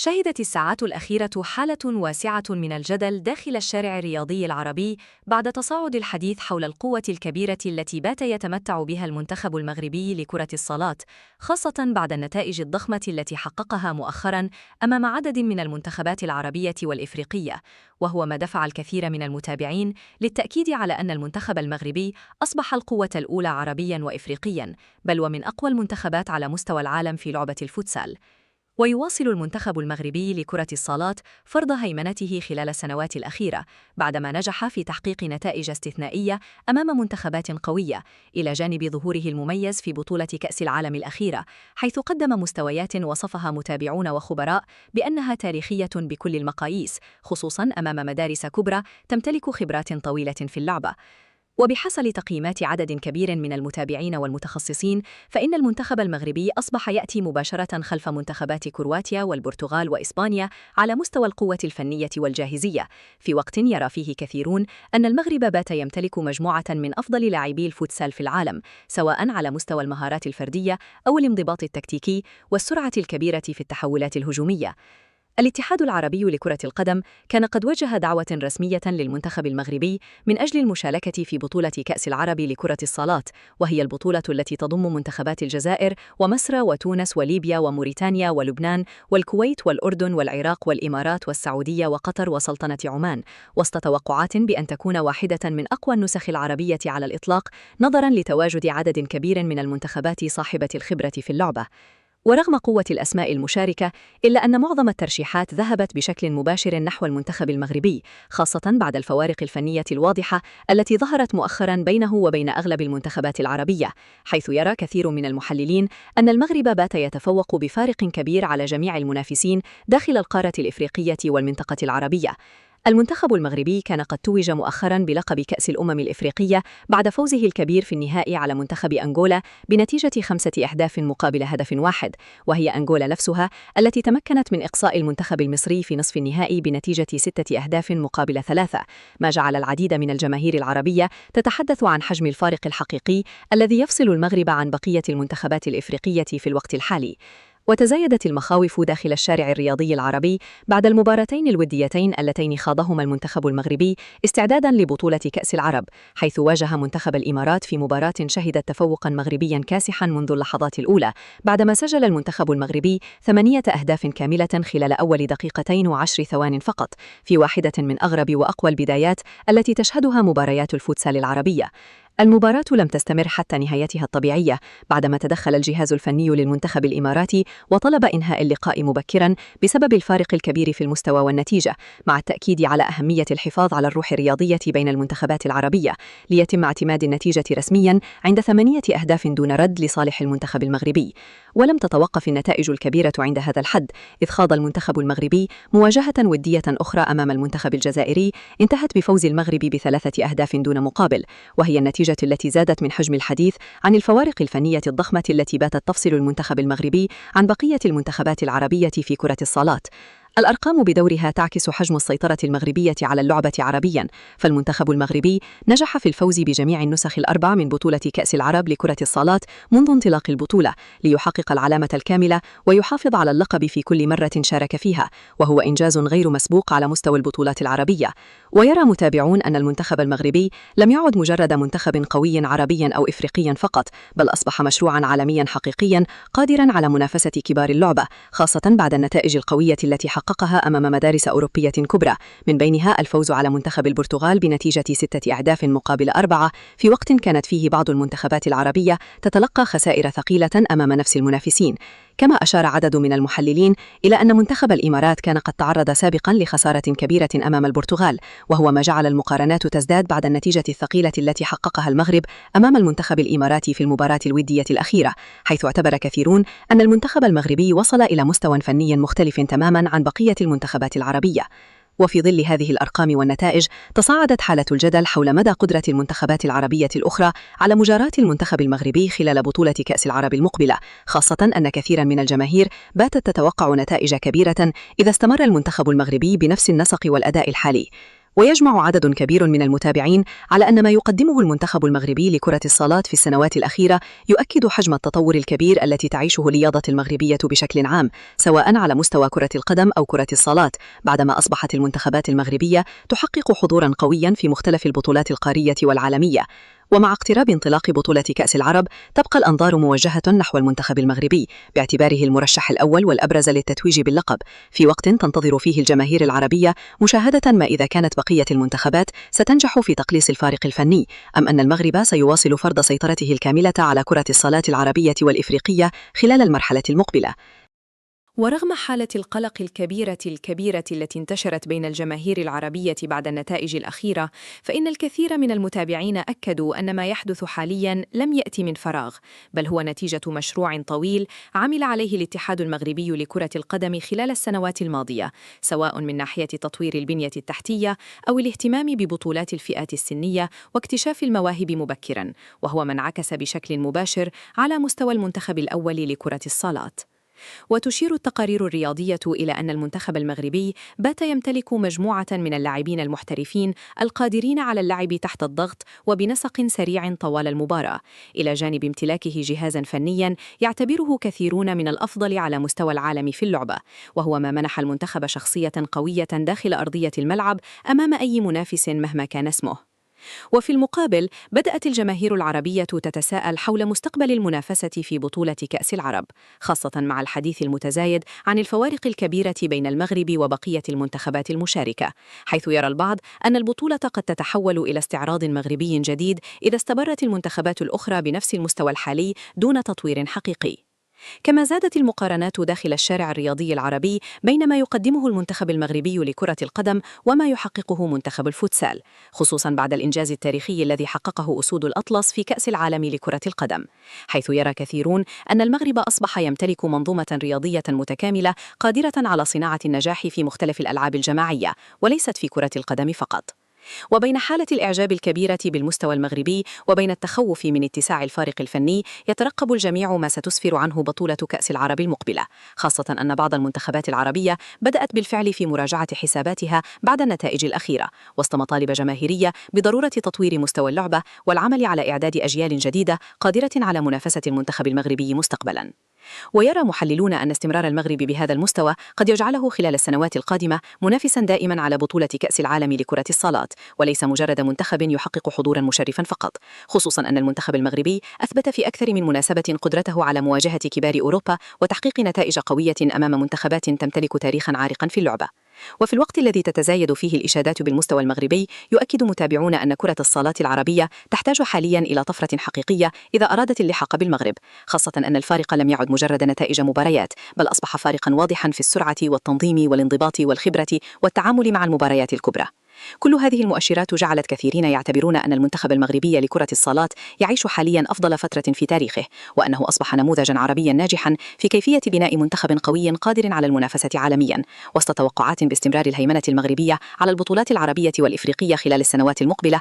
شهدت الساعات الأخيرة حالة واسعة من الجدل داخل الشارع الرياضي العربي بعد تصاعد الحديث حول القوة الكبيرة التي بات يتمتع بها المنتخب المغربي لكرة الصالات، خاصة بعد النتائج الضخمة التي حققها مؤخراً أمام عدد من المنتخبات العربية والإفريقية، وهو ما دفع الكثير من المتابعين للتأكيد على أن المنتخب المغربي أصبح القوة الأولى عربياً وإفريقياً، بل ومن أقوى المنتخبات على مستوى العالم في لعبة الفوتسال. ويواصل المنتخب المغربي لكرة الصالات فرض هيمنته خلال السنوات الأخيرة بعدما نجح في تحقيق نتائج استثنائية أمام منتخبات قوية، إلى جانب ظهوره المميز في بطولة كأس العالم الأخيرة، حيث قدم مستويات وصفها متابعون وخبراء بأنها تاريخية بكل المقاييس، خصوصاً أمام مدارس كبرى تمتلك خبرات طويلة في اللعبة. وبحسب تقييمات عدد كبير من المتابعين والمتخصصين، فإن المنتخب المغربي أصبح يأتي مباشرة خلف منتخبات كرواتيا والبرتغال وإسبانيا على مستوى القوة الفنية والجاهزية، في وقت يرى فيه كثيرون أن المغرب بات يمتلك مجموعة من أفضل لاعبي الفوتسال في العالم، سواء على مستوى المهارات الفردية أو الانضباط التكتيكي والسرعة الكبيرة في التحولات الهجومية. الاتحاد العربي لكرة القدم كان قد وجه دعوة رسمية للمنتخب المغربي من أجل المشاركة في بطولة كأس العرب لكرة الصالات، وهي البطولة التي تضم منتخبات الجزائر ومصر وتونس وليبيا وموريتانيا ولبنان والكويت والأردن والعراق والإمارات والسعودية وقطر وسلطنة عمان، وسط توقعات بأن تكون واحدة من أقوى النسخ العربية على الإطلاق، نظراً لتواجد عدد كبير من المنتخبات صاحبة الخبرة في اللعبة. ورغم قوة الأسماء المشاركة، إلا أن معظم الترشيحات ذهبت بشكل مباشر نحو المنتخب المغربي، خاصة بعد الفوارق الفنية الواضحة التي ظهرت مؤخراً بينه وبين أغلب المنتخبات العربية، حيث يرى كثير من المحللين أن المغرب بات يتفوق بفارق كبير على جميع المنافسين داخل القارة الإفريقية والمنطقة العربية. المنتخب المغربي كان قد توج مؤخراً بلقب كأس الأمم الإفريقية بعد فوزه الكبير في النهائي على منتخب أنغولا بنتيجة 5 أهداف مقابل هدف واحد، وهي أنغولا نفسها التي تمكنت من إقصاء المنتخب المصري في نصف النهائي بنتيجة 6 أهداف مقابل 3، ما جعل العديد من الجماهير العربية تتحدث عن حجم الفارق الحقيقي الذي يفصل المغرب عن بقية المنتخبات الإفريقية في الوقت الحالي. وتزايدت المخاوف داخل الشارع الرياضي العربي بعد المباراتين الوديتين اللتين خاضهما المنتخب المغربي استعداداً لبطولة كأس العرب، حيث واجه منتخب الإمارات في مباراة شهدت تفوقاً مغربياً كاسحاً منذ اللحظات الأولى، بعدما سجل المنتخب المغربي 8 أهداف كاملة خلال أول 2 و10 ثوان فقط، في واحدة من أغرب وأقوى البدايات التي تشهدها مباريات الفوتسال العربية. المباراة لم تستمر حتى نهايتها الطبيعية، بعدما تدخل الجهاز الفني للمنتخب الإماراتي وطلب إنهاء اللقاء مبكراً بسبب الفارق الكبير في المستوى والنتيجة، مع التأكيد على أهمية الحفاظ على الروح الرياضية بين المنتخبات العربية، ليتم اعتماد النتيجة رسمياً عند 8 أهداف دون رد لصالح المنتخب المغربي. ولم تتوقف النتائج الكبيرة عند هذا الحد، إذ خاض المنتخب المغربي مواجهة ودية أخرى أمام المنتخب الجزائري انتهت بفوز المغرب ب3 أهداف دون مقابل، وهي النتيجة التي زادت من حجم الحديث عن الفوارق الفنية الضخمة التي باتت تفصل المنتخب المغربي عن بقية المنتخبات العربية في كرة الصالات. الأرقام بدورها تعكس حجم السيطرة المغربية على اللعبة عربياً، فالمنتخب المغربي نجح في الفوز بجميع النسخ الأربع من بطولة كأس العرب لكرة الصالات منذ انطلاق البطولة، ليحقق العلامة الكاملة ويحافظ على اللقب في كل مرة شارك فيها، وهو إنجاز غير مسبوق على مستوى البطولات العربية. ويرى متابعون أن المنتخب المغربي لم يعد مجرد منتخب قوي عربياً أو إفريقياً فقط، بل أصبح مشروعاً عالمياً حقيقياً قادراً على منافسة كبار اللعبة، خاصة بعد النتائج القوية التي حققها أمام مدارس أوروبية كبرى، من بينها الفوز على منتخب البرتغال بنتيجة 6 أهداف مقابل 4، في وقت كانت فيه بعض المنتخبات العربية تتلقى خسائر ثقيلة أمام نفس المنافسين. كما أشار عدد من المحللين إلى أن منتخب الإمارات كان قد تعرض سابقاً لخسارة كبيرة أمام البرتغال، وهو ما جعل المقارنات تزداد بعد النتيجة الثقيلة التي حققها المغرب أمام المنتخب الإماراتي في المباراة الودية الأخيرة، حيث اعتبر كثيرون أن المنتخب المغربي وصل إلى مستوى فني مختلف تماماً عن بقية المنتخبات العربية. وفي ظل هذه الأرقام والنتائج، تصاعدت حالة الجدل حول مدى قدرة المنتخبات العربية الأخرى على مجاراة المنتخب المغربي خلال بطولة كأس العرب المقبلة، خاصة أن كثيرا من الجماهير باتت تتوقع نتائج كبيرة إذا استمر المنتخب المغربي بنفس النسق والأداء الحالي. ويجمع عدد كبير من المتابعين على أن ما يقدمه المنتخب المغربي لكرة الصالات في السنوات الأخيرة يؤكد حجم التطور الكبير التي تعيشه الرياضة المغربية بشكل عام، سواء على مستوى كرة القدم أو كرة الصالات، بعدما أصبحت المنتخبات المغربية تحقق حضوراً قوياً في مختلف البطولات القارية والعالمية. ومع اقتراب انطلاق بطولة كأس العرب تبقى الأنظار موجهة نحو المنتخب المغربي باعتباره المرشح الأول والأبرز للتتويج باللقب، في وقت تنتظر فيه الجماهير العربية مشاهدة ما إذا كانت بقية المنتخبات ستنجح في تقليص الفارق الفني، أم أن المغرب سيواصل فرض سيطرته الكاملة على كرة الصالات العربية والإفريقية خلال المرحلة المقبلة. ورغم حالة القلق الكبيرة التي انتشرت بين الجماهير العربية بعد النتائج الأخيرة، فإن الكثير من المتابعين أكدوا أن ما يحدث حالياً لم يأتي من فراغ، بل هو نتيجة مشروع طويل عمل عليه الاتحاد المغربي لكرة القدم خلال السنوات الماضية، سواء من ناحية تطوير البنية التحتية أو الاهتمام ببطولات الفئات السنية واكتشاف المواهب مبكراً، وهو ما انعكس بشكل مباشر على مستوى المنتخب الأول لكرة الصالات. وتشير التقارير الرياضية إلى أن المنتخب المغربي بات يمتلك مجموعة من اللاعبين المحترفين القادرين على اللعب تحت الضغط وبنسق سريع طوال المباراة، إلى جانب امتلاكه جهازاً فنياً يعتبره كثيرون من الأفضل على مستوى العالم في اللعبة، وهو ما منح المنتخب شخصية قوية داخل أرضية الملعب أمام أي منافس مهما كان اسمه. وفي المقابل بدأت الجماهير العربية تتساءل حول مستقبل المنافسة في بطولة كأس العرب، خاصة مع الحديث المتزايد عن الفوارق الكبيرة بين المغرب وبقية المنتخبات المشاركة، حيث يرى البعض أن البطولة قد تتحول إلى استعراض مغربي جديد إذا استمرت المنتخبات الأخرى بنفس المستوى الحالي دون تطوير حقيقي. كما زادت المقارنات داخل الشارع الرياضي العربي بين ما يقدمه المنتخب المغربي لكرة القدم وما يحققه منتخب الفوتسال، خصوصاً بعد الإنجاز التاريخي الذي حققه أسود الأطلس في كأس العالم لكرة القدم، حيث يرى كثيرون أن المغرب أصبح يمتلك منظومة رياضية متكاملة قادرة على صناعة النجاح في مختلف الألعاب الجماعية وليست في كرة القدم فقط. وبين حالة الإعجاب الكبيرة بالمستوى المغربي وبين التخوف من اتساع الفارق الفني، يترقب الجميع ما ستسفر عنه بطولة كأس العرب المقبلة، خاصة أن بعض المنتخبات العربية بدأت بالفعل في مراجعة حساباتها بعد النتائج الأخيرة، وسط مطالب جماهيرية بضرورة تطوير مستوى اللعبة والعمل على إعداد أجيال جديدة قادرة على منافسة المنتخب المغربي مستقبلاً. ويرى محللون أن استمرار المغرب بهذا المستوى قد يجعله خلال السنوات القادمة منافساً دائماً على بطولة كأس العالم لكرة الصالات، وليس مجرد منتخب يحقق حضوراً مشرفاً فقط، خصوصاً أن المنتخب المغربي أثبت في أكثر من مناسبة قدرته على مواجهة كبار أوروبا وتحقيق نتائج قوية أمام منتخبات تمتلك تاريخاً عارقاً في اللعبة. وفي الوقت الذي تتزايد فيه الإشادات بالمستوى المغربي، يؤكد متابعون أن كرة الصالات العربية تحتاج حالياً إلى طفرة حقيقية إذا أرادت اللحاق بالمغرب، خاصة أن الفارق لم يعد مجرد نتائج مباريات، بل أصبح فارقاً واضحاً في السرعة والتنظيم والانضباط والخبرة والتعامل مع المباريات الكبرى. كل هذه المؤشرات جعلت كثيرين يعتبرون أن المنتخب المغربي لكرة الصالات يعيش حالياً أفضل فترة في تاريخه، وأنه أصبح نموذجاً عربياً ناجحاً في كيفية بناء منتخب قوي قادر على المنافسة عالمياً، وسط توقعات باستمرار الهيمنة المغربية على البطولات العربية والإفريقية خلال السنوات المقبلة